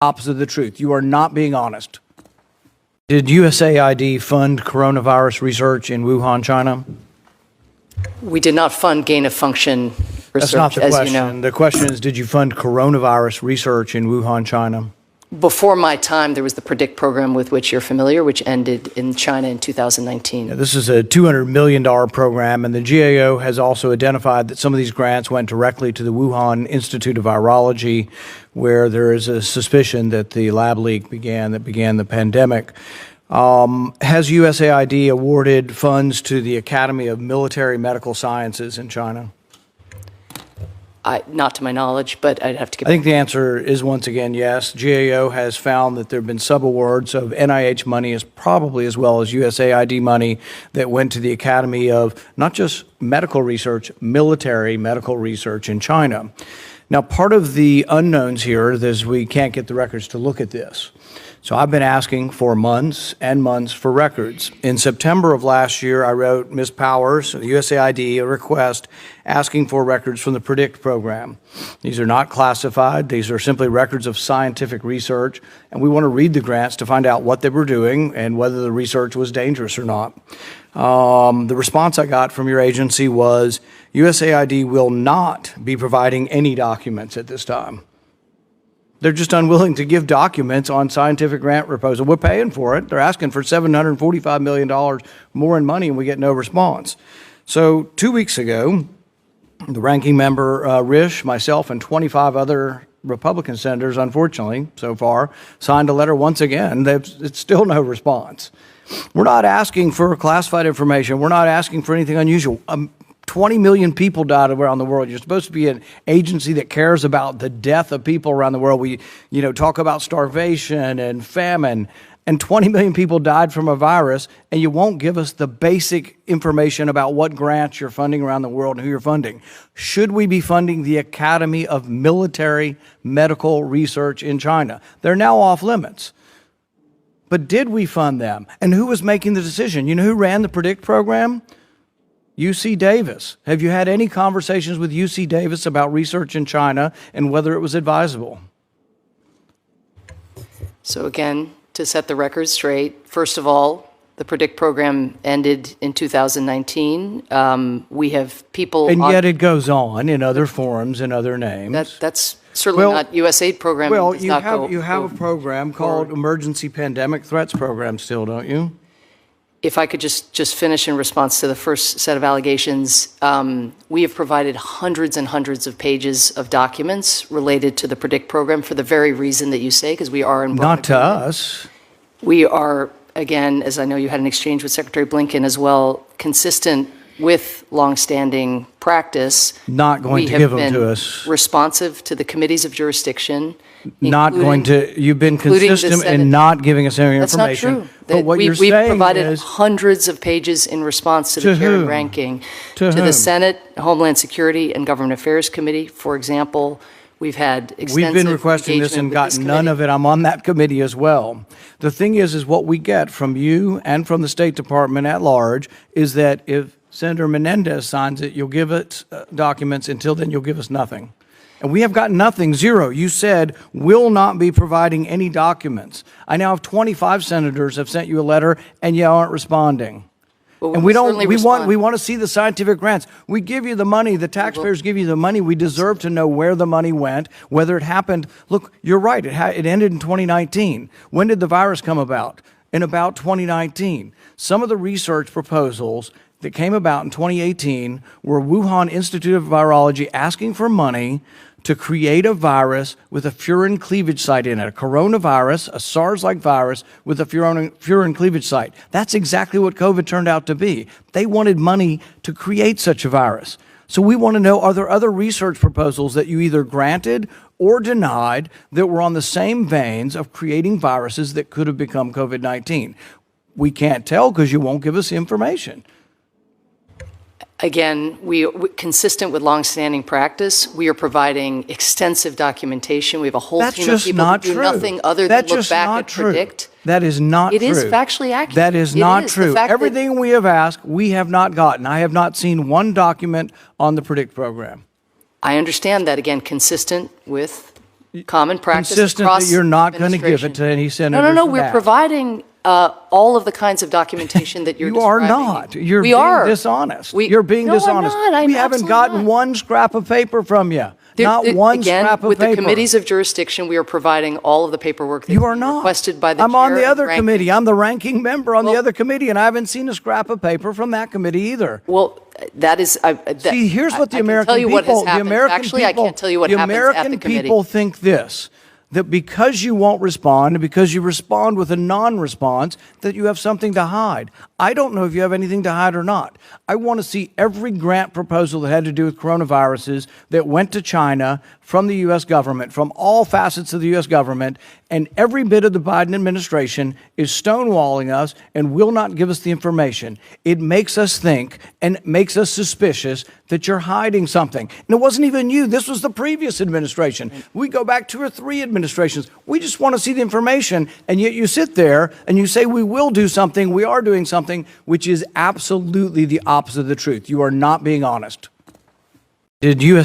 Opposite of the truth. You are not being honest. Did USAID fund coronavirus research in Wuhan, China? We did not fund gain-of-function research, That's not the as question. you know. The question is, did you fund coronavirus research in Wuhan, China? Before my time, there was the PREDICT program with which you're familiar, which ended in China in 2019. Yeah, this is a $200 million program, and the GAO has also identified that some of these grants went directly to the Wuhan Institute of Virology, where there is a suspicion that the lab leak began the pandemic. Has USAID awarded funds to the Academy of Military Medical Sciences in China? Not to my knowledge, but I'd have to give. I think the answer is once again yes. GAO has found that there have been subawards of NIH money, as probably as well as USAID money, that went to the Academy of not just medical research, military medical research in China. Now, part of the unknowns here is we can't get the records to look at this. So I've been asking for months and months for records. In September of last year, I wrote Ms. Powers, USAID, a request asking for records from the PREDICT program. These are not classified. These are simply records of scientific research, and we want to read the grants to find out what they were doing and whether the research was dangerous or not. The response I got from your agency was USAID will not be providing any documents at this time. They're just unwilling to give documents on scientific grant proposal. We're paying for it. They're asking for $745 million more in money, and we get no response. So 2 weeks ago, the ranking member, Risch, myself, and 25 other Republican senators, unfortunately, so far, signed a letter once again. It's still no response. We're not asking for classified information. We're not asking for anything unusual. 20 million people died around the world. You're supposed to be an agency that cares about the death of people around the world. We, talk about starvation and famine, and 20 million people died from a virus, and you won't give us the basic information about what grants you're funding around the world and who you're funding. Should we be funding the Academy of Military Medical Research in China? They're now off limits. But did we fund them? And who was making the decision? You know who ran the PREDICT program? UC Davis. Have you had any conversations with UC Davis about research in China and whether it was advisable? So again, to set the record straight, first of all, the PREDICT program ended in 2019. We have people... And yet it goes on in other forums and other names. That's certainly not USAID program. Well, you have a program called Emergency Pandemic Threats Program still, don't you? If I could just finish in response to the first set of allegations, we have provided hundreds and hundreds of pages of documents related to the PREDICT program for the very reason that you say, because we are in... Not to us. We are, again, as I know you had an exchange with Secretary Blinken as well, consistent with longstanding practice. Not going to give them to us. Responsive to the committees of jurisdiction. Not going to, you've been consistent in not giving us any information. That's not true. But what you're we've saying provided is, hundreds of pages in response to the chair and ranking. To the Senate, Homeland Security, and Government Affairs Committee, for example. We've had extensive we've been requesting this and gotten none of it. I'm on that committee as well. The thing is what we get from you and from the State Department at large is that if Senator Menendez signs it, you'll give it documents. Until then, you'll give us nothing. And we have gotten nothing, zero. You said will not be providing any documents. I now have 25 senators have sent you a letter, and you aren't responding. Well, and we want to see the scientific grants. We give you the money, the taxpayers give you the money. We deserve to know where the money went, whether it happened. Look, you're right, it ended in 2019. When did the virus come about? In about 2019. Some of the research proposals that came about in 2018 were Wuhan Institute of Virology asking for money to create a virus with a furin cleavage site in it, a coronavirus, a SARS-like virus with a furin cleavage site. That's exactly what COVID turned out to be. They wanted money to create such a virus. So we want to know, are there other research proposals that you either granted or denied that were on the same veins of creating viruses that could have become COVID-19? We can't tell because you won't give us information. Again, consistent with longstanding practice, we are providing extensive documentation. We have a whole team of people who do nothing other than look back at PREDICT. That is not true. It is factually accurate. That is not true. Everything we have asked, we have not gotten. I have not seen one document on the PREDICT program. I understand that, again, consistent with common practice Consistent across that you're not going to give it administration. to any senator. No, we're providing all of the kinds of documentation that you're You are describing. not. You're We being are. dishonest. We- You're being No, I'm dishonest. not. I'm We haven't absolutely gotten not. one scrap of paper from you. Not one Again, scrap of with paper. the committees of jurisdiction, we are providing all of the paperwork that You are not. requested by the I'm chair on the and other ranking. committee. I'm the ranking member on the Well- other committee, and I haven't seen a scrap of paper from that committee either. Well, that is. See, here's what the I can American tell you people, what has the happened. American Actually, people, I can't tell you what the happens American at the committee. people think this, that because you won't respond and because you respond with a non-response, that you have something to hide. I don't know if you have anything to hide or not. I want to see every grant proposal that had to do with coronaviruses that went to China from the U.S. government, from all facets of the U.S. government, and every bit of the Biden administration is stonewalling us and will not give us the information. It makes us think and makes us suspicious that you're hiding something. And it wasn't even you. This was the previous administration. We go back 2 or 3 administrations. We just want to see the information, and yet you sit there and you say we will do something, we are doing something, which is absolutely the opposite of the truth. You are not being honest. Did U.S.